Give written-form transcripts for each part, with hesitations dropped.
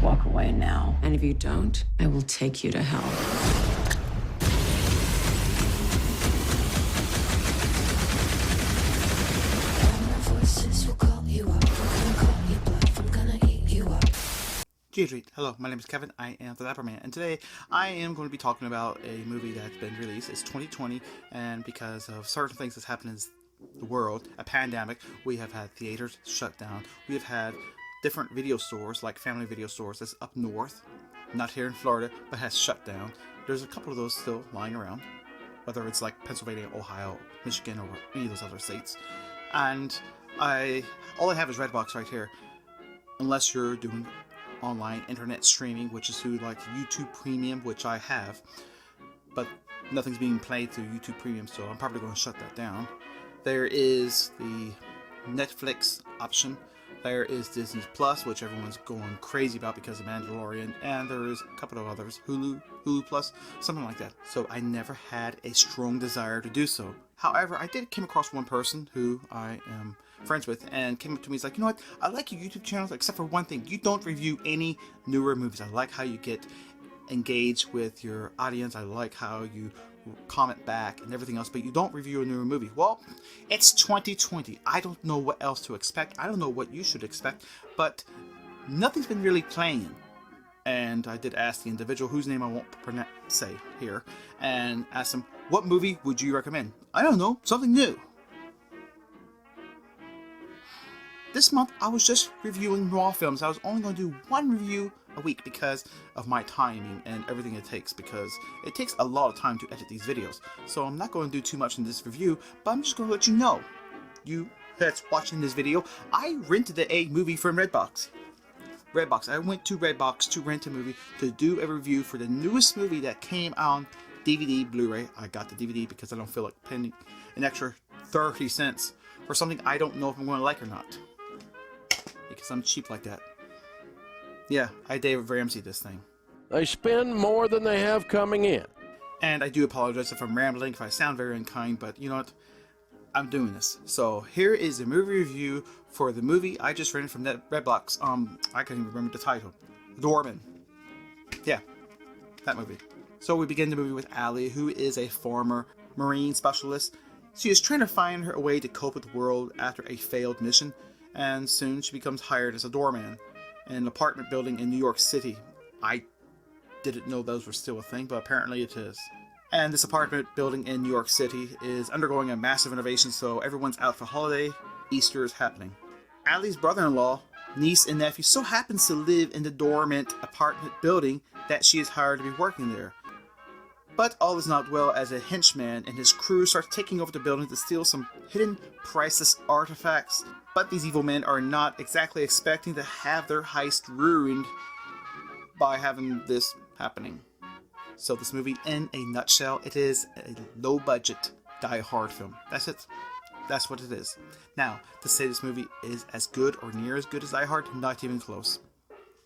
Walk away now. And if you don't, I will take you to hell. Hello, my name is Kevin. I am the Dapper-man, and today I am going to be talking about a movie that's been released. It's 2020, and because of certain things that's happened in the world, a pandemic, we have had theaters shut down. We have had different video stores, like family video stores, that's up north, not here in Florida, but has shut down. There's a couple of those still lying around, whether it's like Pennsylvania, Ohio, Michigan, or any of those other states. And all I have is Redbox right here, unless you're doing online internet streaming, which is through like YouTube Premium, which I have, but nothing's being played through YouTube Premium, so I'm probably going to shut that down. There is the Netflix option. There is Disney Plus, which everyone's going crazy about because of Mandalorian, and there is a couple of others, Hulu Plus, something like that. So I never had a strong desire to do so. However, I did came across one person who I am friends with and came up to me. He's like, you know what, I like your YouTube channel except for one thing: you don't review any newer movies. I like how you get engaged with your audience. I like how you comment back and everything else, but you don't review a newer movie. Well, it's 2020. I don't know what else to expect. I don't know what you should expect, but nothing's been really playing. And I did ask the individual, whose name I won't say here, and asked him, what movie would you recommend? I don't know, something new. This month, I was just reviewing raw films. I was only going to do one review a week because of my timing and everything it takes, because it takes a lot of time to edit these videos. So I'm not going to do too much in this review, but I'm just going to let you know, you that's watching this video, I rented a movie from Redbox. I went to Redbox to rent a movie to do a review for the newest movie that came on DVD, Blu-ray. I got the DVD because I don't feel like paying an extra 30 cents for something I don't know if I'm going to like or not, because I'm cheap like that. Yeah, I David Ramsey this thing. They spend more than they have coming in. And I do apologize if I'm rambling, if I sound very unkind, but you know what? I'm doing this. So here is a movie review for the movie I just rented from Redbox. I can't even remember the title. Doorman. Yeah, that movie. So we begin the movie with Allie, who is a former Marine specialist. She is trying to find her way to cope with the world after a failed mission, and soon she becomes hired as a doorman in an apartment building in New York City. I didn't know those were still a thing, but apparently it is. And this apartment building in New York City is undergoing a massive renovation, so everyone's out for holiday. Easter is happening. Allie's brother-in-law, niece, and nephew so happens to live in the dormant apartment building that she is hired to be working there. But all is not well as a henchman and his crew start taking over the building to steal some hidden priceless artifacts. But these evil men are not exactly expecting to have their heist ruined by having this happening. So this movie, in a nutshell, it is a low-budget Die Hard film. That's it. That's what it is. Now, to say this movie is as good or near as good as Die Hard, not even close.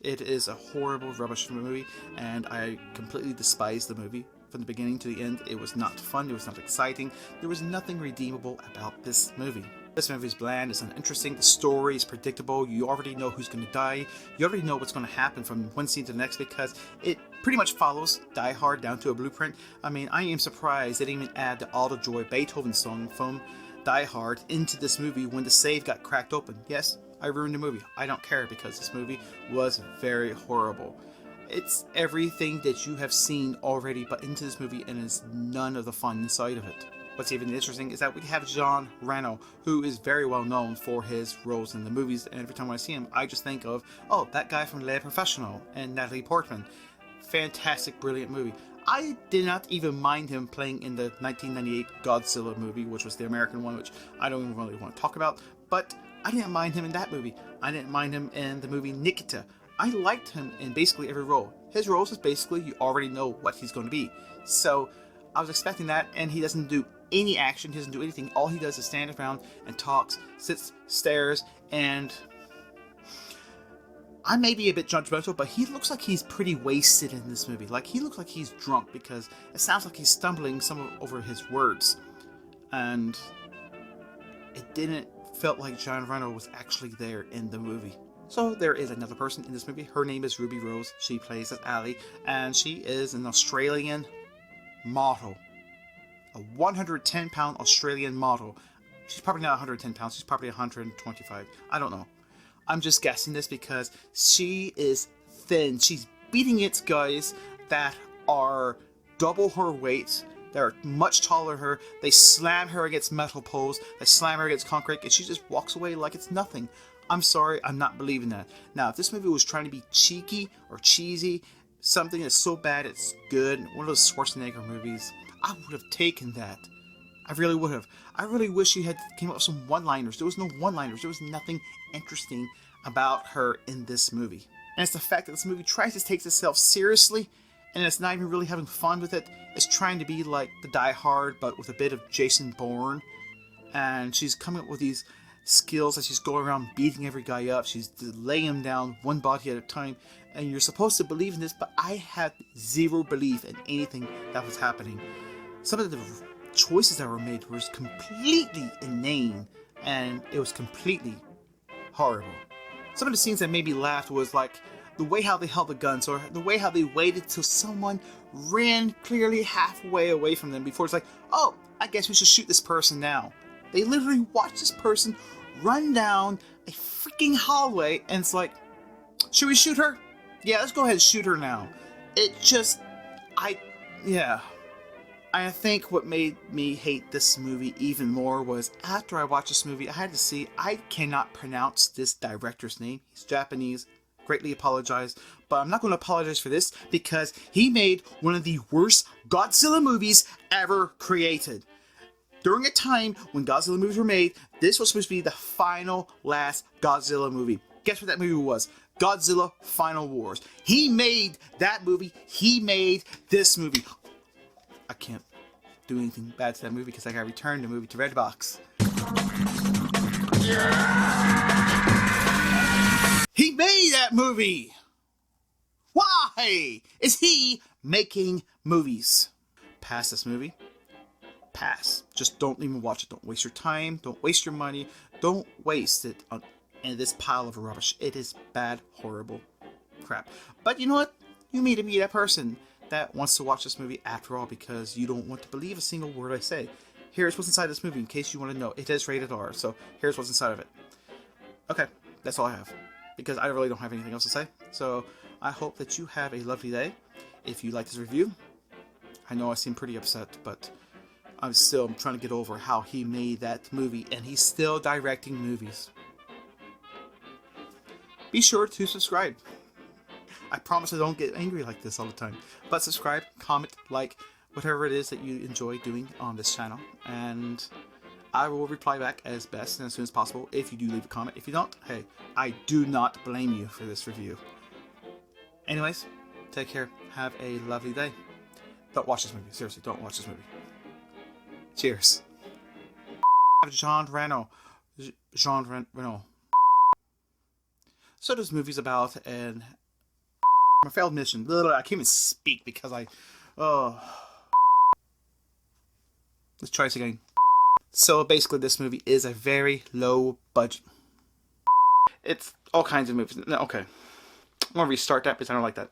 It is a horrible, rubbish movie, and I completely despise the movie. From the beginning to the end, it was not fun, it was not exciting, there was nothing redeemable about this movie. This movie is bland, it's uninteresting, the story is predictable, you already know who's going to die, you already know what's going to happen from one scene to the next because it pretty much follows Die Hard down to a blueprint. I mean, I am surprised they didn't even add the Auto Joy Beethoven song from Die Hard into this movie when the save got cracked open. Yes, I ruined the movie. I don't care because this movie was very horrible. It's everything that you have seen already, but into this movie, and it's none of the fun inside of it. What's even interesting is that we have Jean Reno, who is very well known for his roles in the movies, and every time I see him, I just think of, oh, that guy from Le Professional and Natalie Portman. Fantastic, brilliant movie. I did not even mind him playing in the 1998 Godzilla movie, which was the American one, which I don't even really want to talk about, but I didn't mind him in that movie. I didn't mind him in the movie Nikita. I liked him in basically every role. His roles is basically, you already know what he's going to be. So, I was expecting that, and he doesn't do any action, he doesn't do anything. All he does is stand around and talks, sits, stares, and I may be a bit judgmental, but he looks like he's pretty wasted in this movie. Like, he looks like he's drunk because it sounds like he's stumbling over his words. And it didn't felt like Jean Reno was actually there in the movie. So there is another person in this movie. Her name is Ruby Rose. She plays as Allie, and she is an Australian model. A 110-pound Australian model. She's probably not 110 pounds. She's probably 125. I don't know. I'm just guessing this because she is thin. She's beating it guys that are double her weight. They're much taller than her. They slam her against metal poles. They slam her against concrete, and she just walks away like it's nothing. I'm sorry, I'm not believing that. Now, if this movie was trying to be cheeky or cheesy, something that's so bad it's good, one of those Schwarzenegger movies, I would have taken that. I really would have. I really wish she had came up with some one-liners. There was no one-liners. There was nothing interesting about her in this movie. And it's the fact that this movie tries to take itself seriously, and it's not even really having fun with it. It's trying to be like the Die Hard, but with a bit of Jason Bourne. And she's coming up with these skills as she's going around beating every guy up. She's laying him down one body at a time. And you're supposed to believe in this, but I had zero belief in anything that was happening. Some of the choices that were made were completely inane, and it was completely horrible. Some of the scenes that made me laugh was like the way how they held the guns, or the way how they waited till someone ran clearly halfway away from them before it's like, oh, I guess we should shoot this person now. They literally watched this person run down a freaking hallway, and it's like, should we shoot her? Yeah, let's go ahead and shoot her now. It just, I think what made me hate this movie even more was after I watched this movie, I had to see, I cannot pronounce this director's name. He's Japanese. Greatly apologize. But I'm not going to apologize for this because he made one of the worst Godzilla movies ever created. During a time when Godzilla movies were made, this was supposed to be the final, last Godzilla movie. Guess what that movie was? Godzilla Final Wars. He made that movie. He made this movie. I can't do anything bad to that movie because I gotta return the movie to Redbox. He made that movie! Why is he making movies? Pass this movie. Pass. Just don't even watch it. Don't waste your time. Don't waste your money. Don't waste it on this pile of rubbish. It is bad, horrible crap. But you know what? You may be that person that wants to watch this movie after all because you don't want to believe a single word I say. Here's what's inside this movie in case you want to know. It is rated R, so here's what's inside of it. Okay, that's all I have because I really don't have anything else to say. So I hope that you have a lovely day. If you like this review, I know I seem pretty upset, but I'm still trying to get over how he made that movie and he's still directing movies. Be sure to subscribe. I promise I don't get angry like this all the time. But subscribe, comment, like, whatever it is that you enjoy doing on this channel. And I will reply back as best and as soon as possible if you do leave a comment. If you don't, hey, I do not blame you for this review. Anyways, take care. Have a lovely day. Don't watch this movie. Seriously, don't watch this movie. Cheers. Jean Reno. Jean Reno. So this movie's about a failed mission. I can't even speak because let's try this again. So basically this movie is a very low budget. It's all kinds of movies. No, okay. I'm going to restart that because I don't like that.